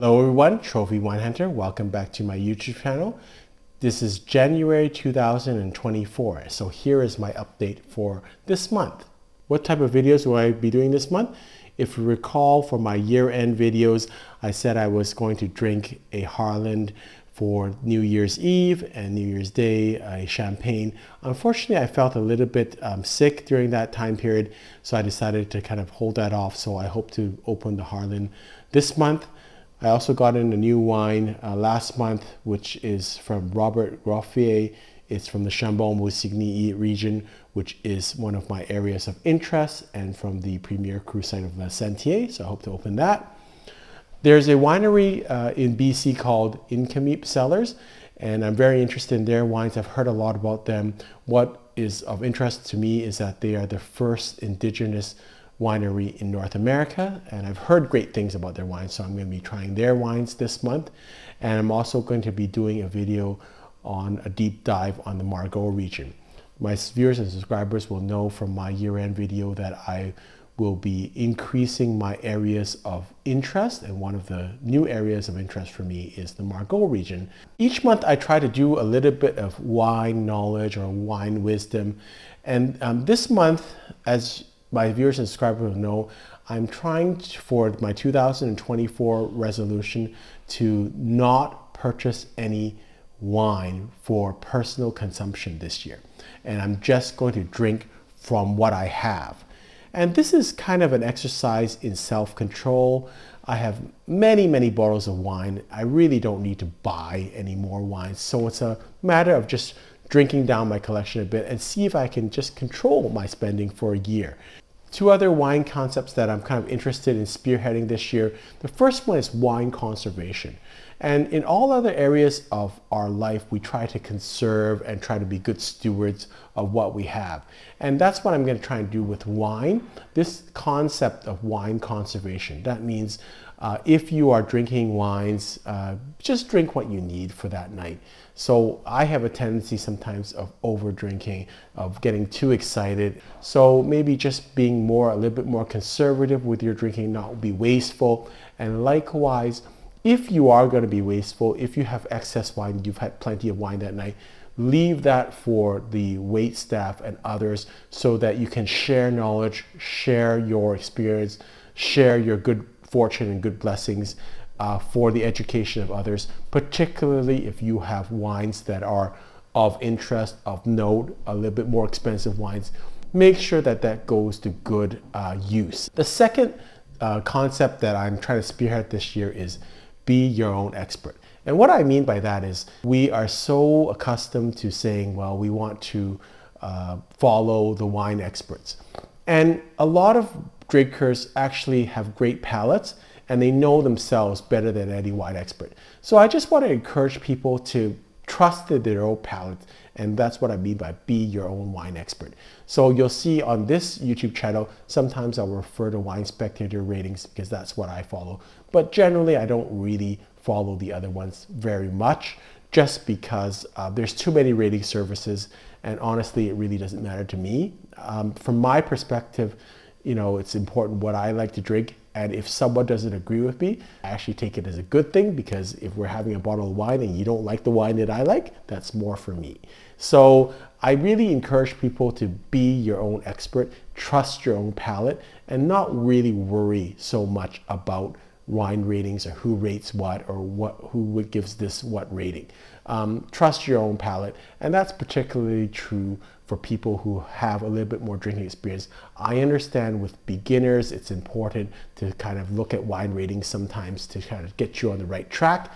Hello everyone, Trophy Wine Hunter. Welcome back to my YouTube channel. This is January 2024. So here is my update for this month. What type of videos will I be doing this month? If you recall for my year-end videos, I said I was going to drink a Harland for New Year's Eve and New Year's Day, a champagne. Unfortunately, I felt a little bit sick during that time period, so I decided to kind of hold that off. So I hope to open the Harland this month. I also got in a new wine last month, which is from Rothchild. It's from the Chambon-Monsigny region, which is one of my areas of interest, and from the premier cru site of La Sentier. So I hope to open that. There's a winery in BC called Incamip Cellars, and I'm very interested in their wines. I've heard a lot about them. What is of interest to me is that they are the first indigenous winery in North America, and I've heard great things about their wines, so I'm going to be trying their wines this month. And I'm also going to be doing a video on a deep dive on the Margaux region. My viewers and subscribers will know from my year-end video that I will be increasing my areas of interest, and one of the new areas of interest for me is the Margaux region. Each month I try to do a little bit of wine knowledge or wine wisdom, and this month, as my viewers and subscribers will know, I'm trying for my 2024 resolution to not purchase any wine for personal consumption this year. And I'm just going to drink from what I have. And this is kind of an exercise in self-control. I have many bottles of wine. I really don't need to buy any more wine. So it's a matter of just drinking down my collection a bit and see if I can just control my spending for a year. Two other wine concepts that I'm kind of interested in spearheading this year. The first one is wine conservation. And in all other areas of our life, we try to conserve and try to be good stewards of what we have. And that's what I'm going to try and do with wine. This concept of wine conservation, that means if you are drinking wines, just drink what you need for that night. So I have a tendency sometimes of over drinking, of getting too excited. So maybe just being a little bit more conservative with your drinking, not be wasteful. And likewise, if you are going to be wasteful, if you have excess wine, you've had plenty of wine that night, leave that for the wait staff and others so that you can share knowledge, share your experience, share your good fortune and good blessings for the education of others, particularly if you have wines that are of interest, of note, a little bit more expensive wines. Make sure that that goes to good use. The second concept that I'm trying to spearhead this year is be your own expert. And what I mean by that is we are so accustomed to saying, well, we want to follow the wine experts. And a lot of drinkers actually have great palates and they know themselves better than any wine expert. So I just want to encourage people to trust their own palate, and that's what I mean by be your own wine expert. So you'll see on this YouTube channel, sometimes I'll refer to Wine Spectator ratings because that's what I follow. But generally, I don't really follow the other ones very much just because there's too many rating services, and honestly, it really doesn't matter to me. From my perspective, you know, it's important what I like to drink. And if someone doesn't agree with me, I actually take it as a good thing, because if we're having a bottle of wine and you don't like the wine that I like, that's more for me. So I really encourage people to be your own expert, trust your own palate, and not really worry so much about wine ratings or who rates what or who gives this what rating. Trust your own palate, and that's particularly true for people who have a little bit more drinking experience. I understand with beginners, it's important to kind of look at wine ratings sometimes to kind of get you on the right track.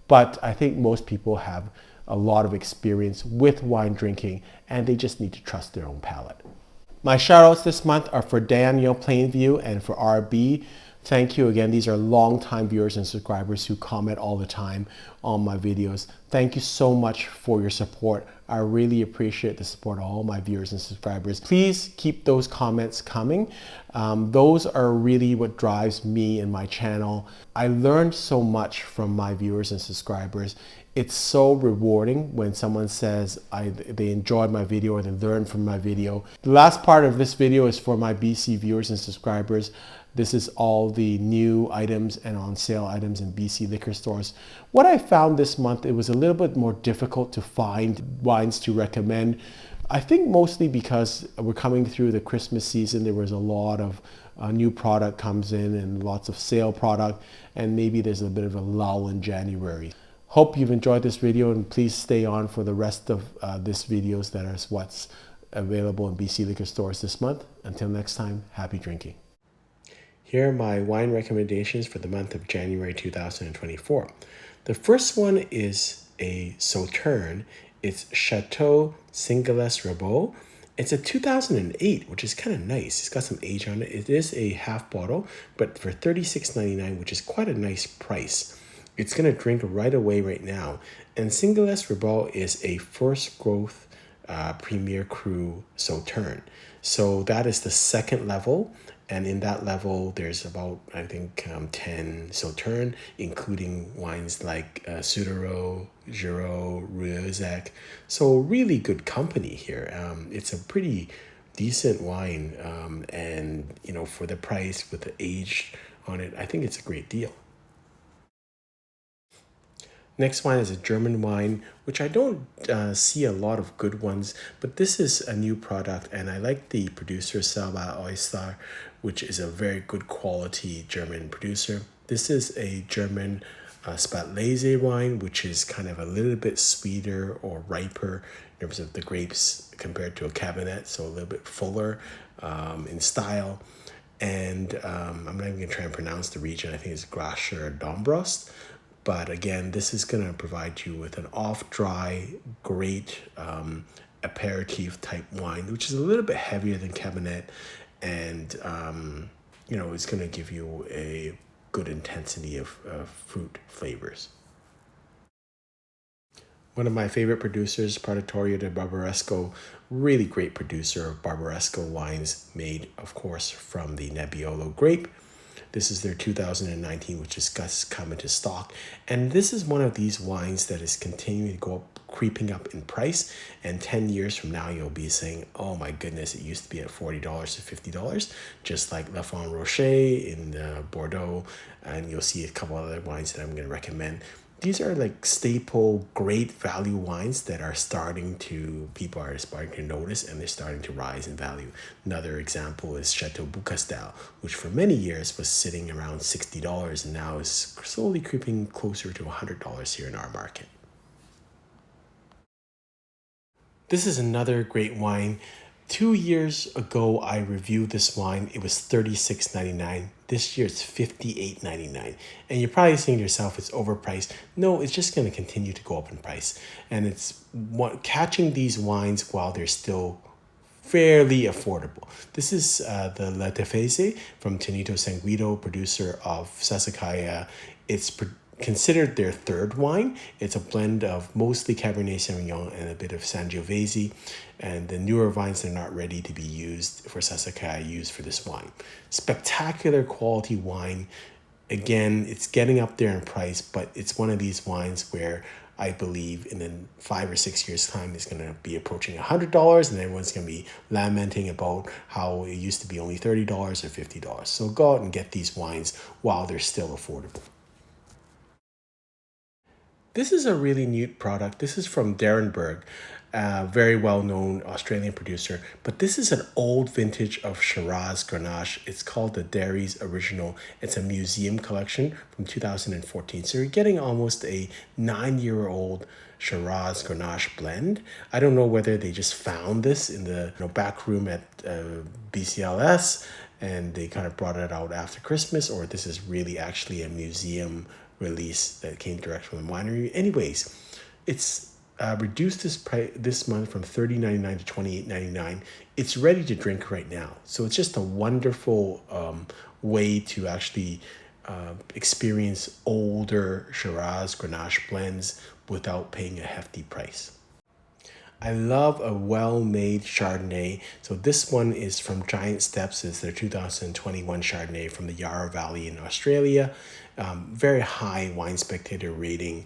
But I think most people have a lot of experience with wine drinking, and they just need to trust their own palate. My shout outs this month are for Daniel Plainview and for RB. Thank you again. These are longtime viewers and subscribers who comment all the time on my videos. Thank you so much for your support. I really appreciate the support of all my viewers and subscribers. Please keep those comments coming. Those are really what drives me and my channel. I learned so much from my viewers and subscribers. It's so rewarding when someone says they enjoyed my video or they learned from my video. The last part of this video is for my BC viewers and subscribers. This is all the new items and on sale items in BC liquor stores. What I found this month, it was a little bit more difficult to find wines to recommend. I think mostly because we're coming through the Christmas season. There was a lot of new product comes in and lots of sale product, and maybe there's a bit of a lull in January. Hope you've enjoyed this video, and please stay on for the rest of this videos that are what's available in BC liquor stores this month. Until next time, happy drinking. Here are my wine recommendations for the month of January 2024. The first one is a Sauterne. It's Chateau Singas REO. It's a 2008, which is kind of nice. It's got some age on it. It is a half bottle, but for $36.99, which is quite a nice price. It's going to drink right away right now. And Singas REO is a first growth Premier Cru Sauterne. So that is the second level. And in that level, there's about, I think, 10 Sauterne, including wines like Soudero, Giraud, Rieuzac. So really good company here. It's a pretty decent wine. And, you know, for the price with the age on it, I think it's a great deal. Next wine is a German wine, which I don't see a lot of good ones, but this is a new product, and I like the producer Selva Oyster, which is a very good quality German producer. This is a German Spätlese wine, which is kind of a little bit sweeter or riper in terms of the grapes compared to a Cabernet, so a little bit fuller in style. And I'm not even going to try and pronounce the region. I think it's Grascher Dombrost. But again, this is going to provide you with an off-dry, great aperitif type wine, which is a little bit heavier than Cabernet. And, you know, it's going to give you a good intensity of fruit flavors. One of my favorite producers, Trattoria de Barbaresco, really great producer of Barbaresco wines made, of course, from the Nebbiolo grape. This is their 2019, which is just come into stock. And this is one of these wines that is continuing to go up, creeping up in price. And 10 years from now, you'll be saying, oh my goodness, it used to be at $40 to $50, just like Lafon Rocher in Bordeaux. And you'll see a couple other wines that I'm going to recommend. These are like staple, great value wines that people are starting to notice, and they're starting to rise in value. Another example is Chateau Buekal, which for many years was sitting around $60 and now is slowly creeping closer to $100 here in our market. This is another great wine. 2 years ago, I reviewed this wine. It was $36.99. This year, it's $58.99. And you're probably saying to yourself, it's overpriced. No, it's just going to continue to go up in price. And it's catching these wines while they're still fairly affordable. This is the La Defese from Chateau Singas, producer of Sassicaia. It's considered their third wine. It's a blend of mostly Cabernet Sauvignon and a bit of Sangiovese, and the newer vines that are not ready to be used for Sassicaia used for this wine. Spectacular quality wine. Again, it's getting up there in price, but it's one of these wines where I believe in 5 or 6 years' time, it's going to be approaching $100, and everyone's going to be lamenting about how it used to be only $30 or $50. So go out and get these wines while they're still affordable. This is a really neat product. This is from Derenberg, a very well-known Australian producer. But this is an old vintage of Shiraz Grenache. It's called the Dairs Original. It's a museum collection from 2014. So you're getting almost a 9-year-old Shiraz Grenache blend. I don't know whether they just found this in the back room at BCLS and they kind of brought it out after Christmas, or this is really actually a museum release that came direct from the winery. Anyways, it's reduced this month from $30.99 to $28.99. It's ready to drink right now. So it's just a wonderful way to actually experience older Shiraz Grenache blends without paying a hefty price. I love a well-made Chardonnay. So this one is from Giant Steps. It's their 2021 Chardonnay from the Yarra Valley in Australia. Very high Wine Spectator rating.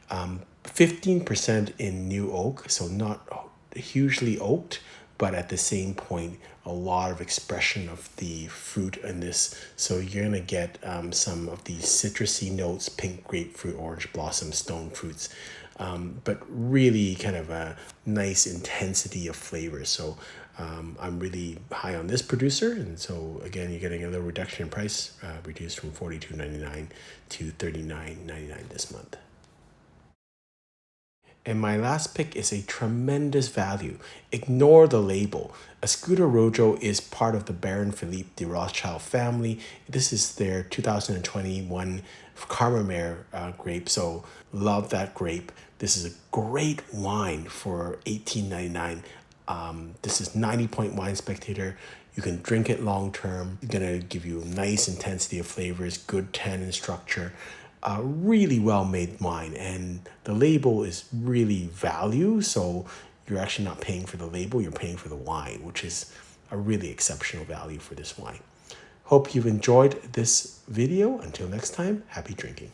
15% in new oak, so not hugely oaked, but at the same point, a lot of expression of the fruit in this. So you're gonna get some of these citrusy notes, pink grapefruit, orange blossom, stone fruits, but really kind of a nice intensity of flavor. So I'm really high on this producer, and so again, you're getting a little reduction in price, reduced from $42.99 to $39.99 this month. And my last pick is a tremendous value. Ignore the label. Escudo Rojo is part of the Baron Philippe de Rothschild family. This is their 2021 Carmamere grape, so love that grape. This is a great wine for $18.99. This is 90-point wine spectator. You can drink it long term. It's gonna give you a nice intensity of flavors, good tannin structure. Really well made wine, and the label is really value, so you're actually not paying for the label, you're paying for the wine, which is a really exceptional value for this wine. Hope you've enjoyed this video. Until next time, happy drinking.